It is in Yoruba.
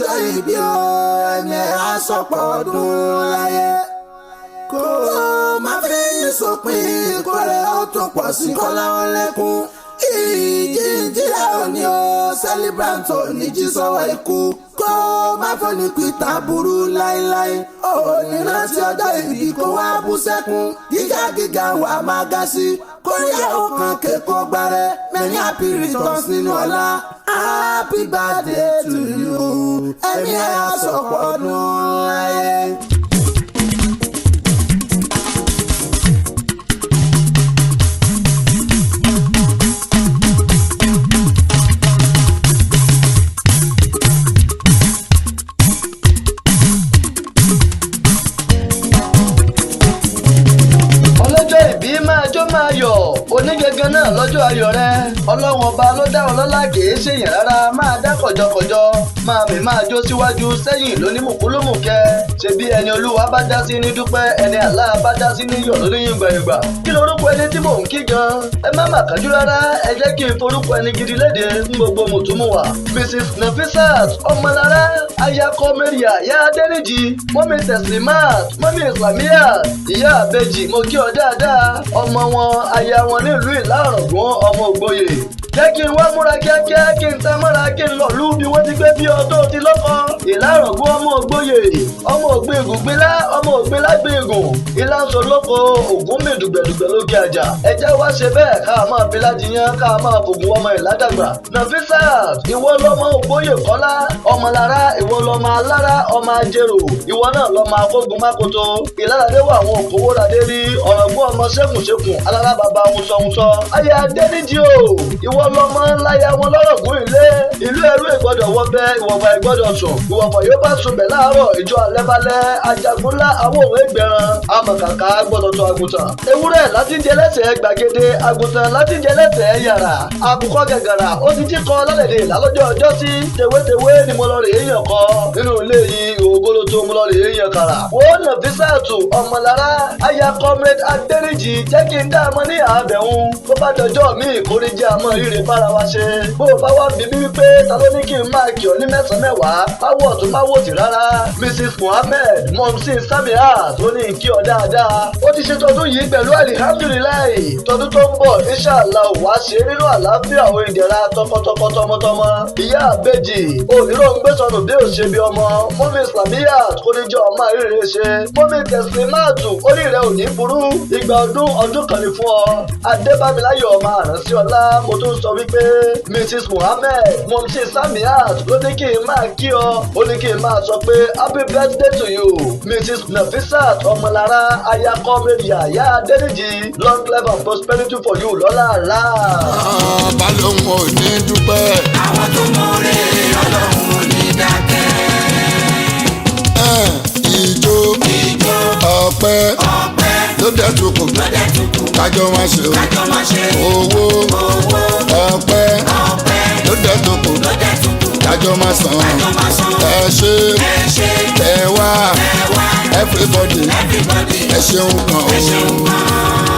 ọjọ́ ìbí o ẹni àsọpọ̀ ọdún láyé kó má fi sópin kórè ó tún pọ̀ sí kọ́lá wọn lẹ́kún ìjíǹjí òní o celebrant òní jí sọ́wọ́ ikú kó má fọ́ni pìtà burú láíláí òní rántí ọjọ́ ìbí kó wá bú sẹ́kún gíga wà máa ga sí kóríyá ọkàn kẹ́kọ̀ọ́ gbárẹ́ many happy returns nínú ọlá happy birthday to you ẹ̀mí ẹ̀ àsọ̀pọ̀ ọdún láyé. máa yọ̀ onígẹ̀gẹ̀ náà lọ́jọ́ ayọ̀ rẹ ọlọ́run ọba ló dá ọ lọ́lá kìí ṣèyàn rárá máa dá kọ̀jọ̀kọ̀jọ̀ máa mì máa jó síwájú sẹ́yìn lónímùkúlùmùkẹ́ ṣebí ẹni olúwa bá dá sí ní dúpẹ́ ẹni àlá bá dá sí ní yọ̀ lóníyìn gbàyìngbà kí lorúkọ ẹni tí mò ń kí gan ẹ má mà kájú rárá ẹ jẹ́ kí n forúkọ ẹni gidi léde fún gbogbo mùtúmùwà Mrs. Nafisat Ọmọlára aya Kọ́mẹ́ríà ìyá Adẹ́nìjì mọ́mí Tẹ̀sílímàt mọ́mí Islamiyat ìyá àbẹ́jì mo kí ọ dáadáa ọmọ wọn aya wọn nílùú Ìlá-Ọ̀ràngún ọmọ Ògbóyè jẹ́ kí n wá múra kíákíá kí n tá mọ́ra kí n lọ̀lú bí wọ́n ti gbé bí ọdún ti lọ́kọ́ Ìlá-Ọ̀ràngún ọmọ Ògbóyè ọmọ ògbéègùn gbélá ọmọ ògbélá gbéègùn ilá ń sọ lóko ògún mi dùgbẹ̀dùgbẹ̀ lókè àjà ẹ jẹ́ wá ṣe bẹ́ẹ̀ ká máa fi ládìyàn ká máa fògùn ọmọ Ìládàgbà Nafisat ìwọ lọmọ Ògbóyè Kọ́lá Ọmọlára ìwọ lọmọ Alára ọmọ Ajérò ìwọ náà lọmọ akógun mákoto Ìláradé wà àwọn òkòwòradé rí Ọ̀ràngún ọmọ ṣẹ́kùnṣẹ́kùn Alára bàbá wùsọ̀wùsọ ayé Adẹ́nìjì o ìwọ lọmọ ńláyà wọn lọ́rọ̀gún ilé ìlú ẹrú ìgbọ́dọ̀ wọbẹ̀ ìwọ̀fà ìgbọ́dọ̀ sùn ìwọ̀fà yóò bá sunbẹ̀ láàárọ̀ ìjọ alẹ́balẹ̀ ajagunlá àwọn òwe gbẹran amọ̀kàkà gbọ́dọ̀ tó àgùntàn ewúrẹ́ láti jẹ lẹ́sẹ̀ gbàgede àgùntàn láti jẹ lẹ́sẹ̀ yàrá àkùkọ gàgàrà ó ti jí kọ lálẹ́dẹ̀ lálọ́jọ́ ọjọ́ sí tewétewé ni mo lọ rè é yàn kọ nínú ilé yìí ògolo tó mo lọ rè é yàn kàrà wọ́n Nafisat Ọmọlára aya Comrade Adẹ́nìjì jẹ́ kí n dá àmọ́ ní àbẹ̀hún bó bá dọjọ́ mi ìkórèjì àmọ́ rírè bára wa ṣe bó o bá wá bí mi wípé ta ló ní kí n máa kí ọ ní mẹ́sàn-án mẹ́wàá máwọ̀ ọ̀tún máwọ̀ sí rárá Mrs. Muhammed Momsin Samiat ó ní kí ọ dáadáa ó ti ṣe tọdún yìí pẹ̀lú alihamdulilayi tọdún tó ń bọ̀ inshallah wá ṣe nínú àlàáfíà òun ìdẹ̀ra tọkọtọkọ tọmọtọmọ ìyá àbẹ́jì onírò ń gbé sọnù bí ò ṣe bí ọmọ mọ́mí Islamiyat kò ní jọ ọmọ àríre ṣe mọ́mí Tẹ̀sílímàt orí rẹ̀ ò ní burú ìgbà ọdún kan ní fún ọ Adébámiláyọ̀ ọmọ àránsí ọlá mo tún sọ wípé Mrs. Muhammed Momsin Samiat ló ní kí n máa kí ọ ó ní kí n máa sọ pé happy birthday to you Mrs. Nafisat Ọmọlára aya Kọ́mẹ́ríà ìyá Adẹ́nìjì long life and prosperity for you lọ́la àlá. balóhùn ò ní dúpẹ́. àwọn tó mọ̀ọ́rẹ́ ọlọ́run ò ní dákẹ́. ìjó ọpẹ́ ló dẹ̀ tukùn kájọ máa ṣe owó ọpẹ́ ló dẹ̀ tukùn kájọ máa san ẹ ṣe ẹ wá everybody ẹ ṣeun kan o.